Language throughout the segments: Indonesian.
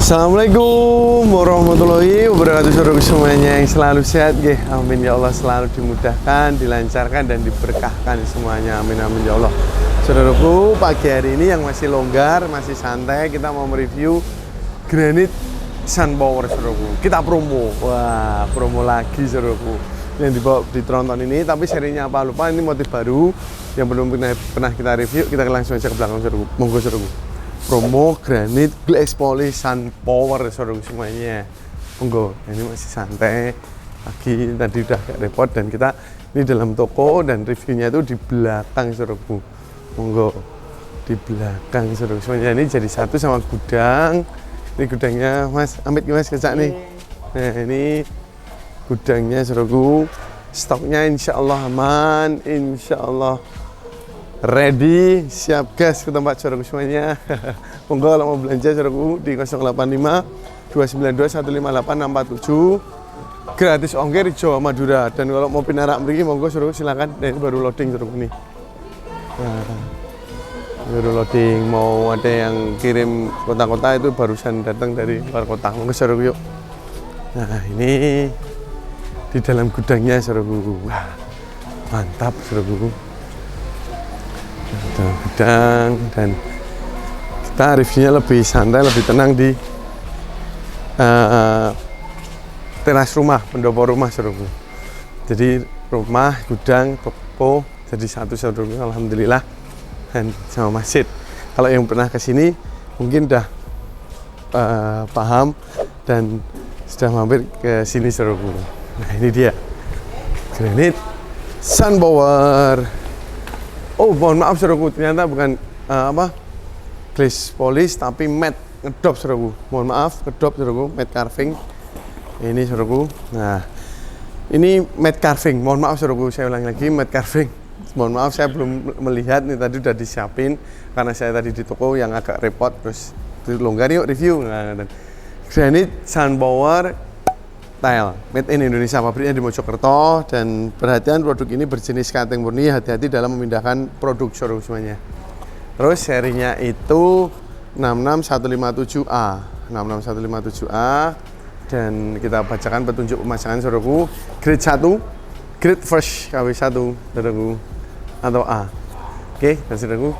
Assalamualaikum warahmatullahi wabarakatuh. Saudaraku semuanya yang selalu sehat nggih. Amin ya Allah, selalu dimudahkan, dilancarkan dan diberkahkan semuanya. Amin amin ya Allah. Saudaraku, pagi hari ini yang masih longgar, masih santai, kita mau mereview Granit Sunpower saudaraku. Kita promo. Wah, promo lagi saudaraku. Yang dibawa ditonton ini, tapi serinya apa lupa, ini motif baru yang belum pernah kita review. Kita langsung aja ke belakang saudaraku. Monggo saudaraku. Promo Granit Glass Polish Sunpower saudaraku semuanya. Monggo, ini masih santai lagi, tadi udah gak repot dan kita ini dalam toko dan reviewnya itu di belakang saudaraku. Monggo, di belakang saudaraku semuanya. Ini jadi satu sama gudang. Ini gudangnya Mas Amit Mas kecak nih. Nah ini gudangnya saudaraku. Stoknya insya Allah aman, insya Allah ready, siap gas ke tempat saudaraku semuanya. Monggo kalau mau belanja saudaraku di 085 292 158 647. Gratis ongkir Jawa Madura. Dan kalau mau pinarak mriki monggo saudaraku silakan. Nah, ini baru loading saudaraku nih. Nah, baru loading, mau ada yang kirim kota-kota itu barusan datang dari luar kota. Monggo saudaraku yuk. Nah, ini di dalam gudangnya saudaraku. Wah, mantap saudaraku. Gudang dan kita reviewnya lebih santai, lebih tenang di teras rumah, pendopo rumah saudaraku. Jadi rumah, gudang, toko jadi satu saudaraku, alhamdulillah, dan sama masjid. Kalau yang pernah ke sini mungkin udah paham dan sudah mampir ke sini saudaraku. Nah ini dia Granit Sunpower. Oh, mohon maaf saudaraku, ternyata bukan glass polish tapi matte ngedop saudaraku. Mohon maaf, ngedop saudaraku, matte carving. Ini saudaraku. Nah, ini matte carving. Mohon maaf saudaraku, saya ulangi lagi, matte carving. Mohon maaf saya belum melihat nih, tadi udah disiapin karena saya tadi di toko yang agak repot, terus longgar yuk review. Nah, dan Granit Sunpower Tile made in Indonesia, pabriknya di Mojokerto, dan perhatian produk ini berjenis kating murni, hati-hati dalam memindahkan produk saudaraku semuanya. Terus serinya itu 66157A 66157A, dan kita bacakan petunjuk pemasangan saudaraku. Grade 1, grade first KW1 saudaraku atau A. Oke, dan saudaraku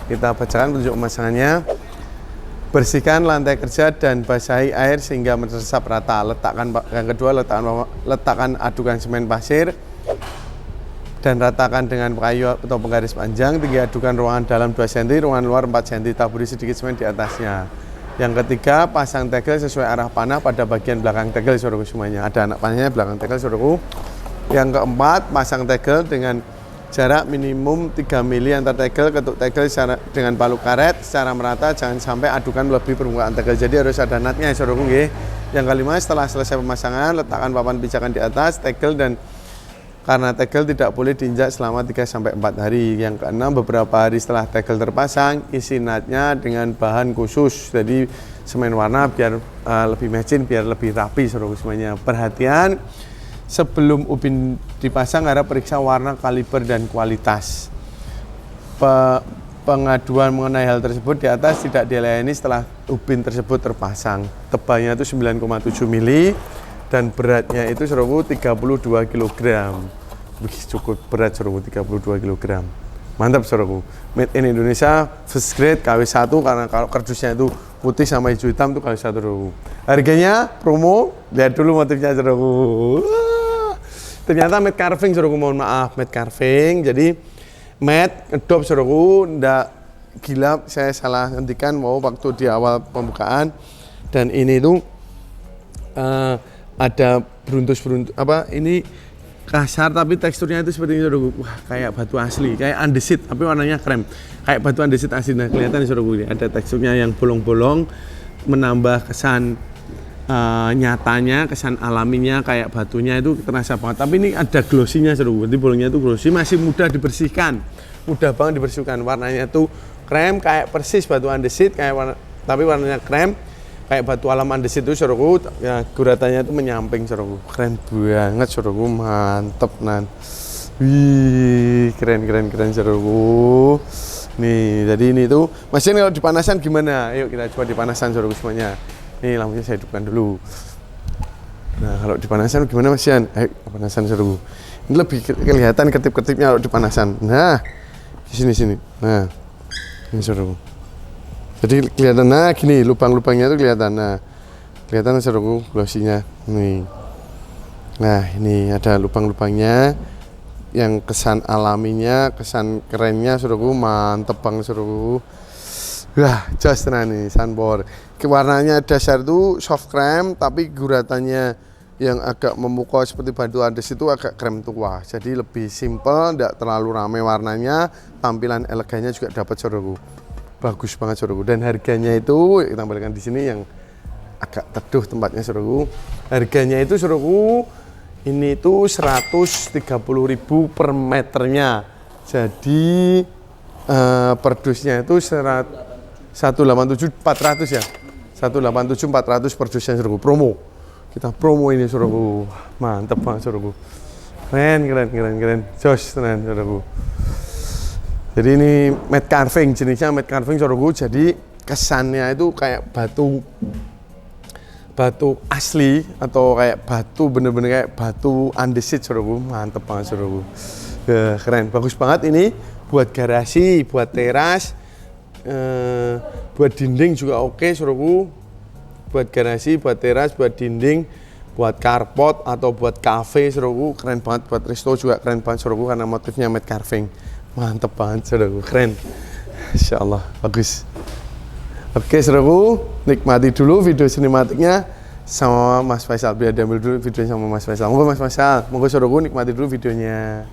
kita bacakan petunjuk pemasangannya. Bersihkan lantai kerja dan basahi air sehingga meresap rata. Letakkan yang kedua, letakkan adukan semen pasir dan ratakan dengan kayu atau penggaris panjang. Tiga, adukan ruangan dalam 2 cm, ruangan luar 4 cm. Taburi sedikit semen di atasnya. Yang ketiga, pasang tegel sesuai arah panah pada bagian belakang tegel saudaraku semuanya. Ada anak panahnya belakang tegel saudaraku. Yang keempat, pasang tegel dengan jarak minimum 3 mili antar tegel, ketuk tegel dengan palu karet secara merata, jangan sampai adukan melebihi permukaan tegel. Jadi harus ada natnya saudaraku nggih. Yang kelima, setelah selesai pemasangan, letakkan papan pijakan di atas tegel, dan karena tegel tidak boleh diinjak selama 3-4 hari. Yang keenam, beberapa hari setelah tegel terpasang, isi natnya dengan bahan khusus. Jadi semen warna biar lebih matching, biar lebih rapi saudaraku semuanya. Perhatian, sebelum ubin dipasang harap periksa warna, kaliber, dan kualitas. Pengaduan mengenai hal tersebut di atas tidak dilayani setelah ubin tersebut terpasang. Tebalnya itu 9,7 mili dan beratnya itu saudaraku 32 kg. Wih, cukup berat saudaraku, 32 kg. Mantap saudaraku. Made in Indonesia, first grade KW1, karena kalau kardusnya itu putih sama hijau hitam itu KW1 saudaraku. Harganya promo, lihat dulu motifnya saudaraku. Ternyata matte carving saudaraku, mohon maaf, matte carving. Jadi matte ngedop saudaraku, ndak gila, saya salah hentikan mau waktu di awal pembukaan. Dan ini tuh ada beruntus-beruntus ini kasar tapi teksturnya itu seperti ini saudaraku. Wah, kayak batu asli, kayak andesit tapi warnanya krem. Kayak batu andesit asli. Nah, kelihatan saudaraku, ini ada teksturnya yang bolong-bolong, menambah kesan nyatanya, kesan alaminya, kayak batunya itu terasa banget. Tapi ini ada glossinya saudaraku. Jadi bolongnya itu glossy, masih mudah dibersihkan, mudah banget dibersihkan. Warnanya itu krem, kayak persis batu andesit, kayak tapi warnanya krem, kayak batu alam andesit itu saudaraku. Ya, guratannya itu menyamping saudaraku. Keren banget saudaraku, mantep nan. Wih, keren saudaraku. Nih, jadi ini tuh mesin kalau dipanasan gimana? Ayo kita coba dipanasan saudaraku semuanya. Nih lampunya saya hidupkan dulu. Nah, kalau dipanasan gimana Mas Yan? Panasan seru. Ini lebih kelihatan ketip-ketipnya kalau dipanasan. Nah, di sini. Nah, ini seru. Jadi kelihatan, nah gini, lubang-lubangnya itu kelihatan. Nah, kelihatan seru glossinya. Nih. Nah, ini ada lubang-lubangnya. Yang kesan alaminya, kesan kerennya seru, mantep banget seru. Wah, jos tenan nih sunboard. Warnanya dasar itu soft cream, tapi guratannya yang agak memukau seperti batu andes itu agak krem tua. Jadi lebih simple, tidak terlalu ramai warnanya, tampilan elegannya juga dapat saudaraku. Bagus banget saudaraku. Dan harganya itu kita tampilkan di sini yang agak teduh tempatnya saudaraku. Harganya itu saudaraku ini tuh 130.000 per meternya. Jadi per dusnya itu 187.400 ya. 187.400 per dusnya saudaraku. Promo. Kita promo ini saudaraku. Mantep banget saudaraku. Keren. Jos tenan saudaraku. Jadi ini matte carving, jenisnya matte carving saudaraku. Jadi kesannya itu kayak batu asli atau kayak batu bener-bener kayak batu andesit saudaraku. Mantep banget saudaraku. Keren, bagus banget ini buat garasi, buat teras, buat dinding juga oke saudaraku. Buat garasi, buat teras, buat dinding, buat carport atau buat cafe saudaraku. Keren banget, buat resto juga keren banget saudaraku karena motifnya matte carving. Mantep banget saudaraku, keren. Insya Allah, bagus. Oke saudaraku, nikmati dulu video sinematiknya sama Mas Faisal. Biar diambil dulu videonya sama Mas Faisal. Monggo Mas Faisal, monggo saudaraku nikmati dulu videonya.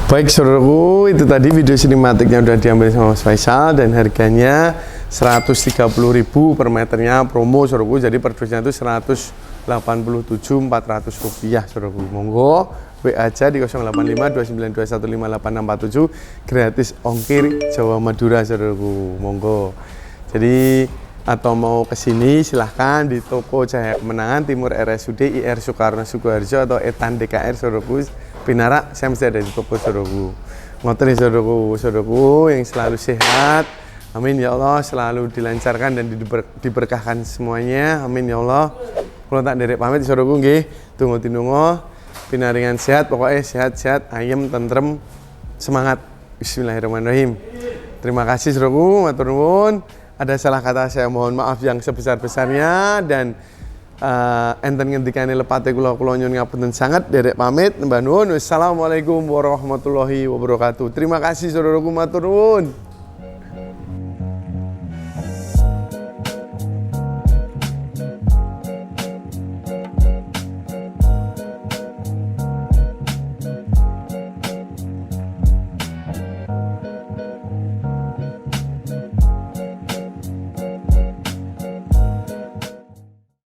Baik saudaraku, itu tadi video sinematiknya udah diambil sama Mas Faisal dan harganya 130.000 per meternya promo saudaraku. Jadi per dusnya itu 187.400 rupiah saudaraku. Monggo WA aja di 085292158647 gratis ongkir Jawa Madura saudaraku. Monggo. Jadi atau mau kesini silahkan di toko Cahaya Kemenangan Timur RSUD IR Soekarno Sukoharjo atau Etan DKR saudaraku. Pinara, saya mesti ada di toko saudaraku. Ngoten nih saudaraku yang selalu sehat. Amin ya Allah, selalu dilancarkan dan diberkahkan semuanya. Amin ya Allah. Kalau tak derek pamit saudaraku nggih, tunggu tinungo pinaringan sehat, pokoknya sehat-sehat, ayem, tentrem, semangat. Bismillahirrahmanirrahim. Terima kasih saudaraku, matur nuwun. Ada salah kata saya mohon maaf yang sebesar-besarnya dan enten ngendikane lepate kula nyuwun ngapunten sanget derek pamit mbah nuwun. Wassalamualaikum warahmatullahi wabarakatuh. Terima kasih saudaraku, matur nuwun.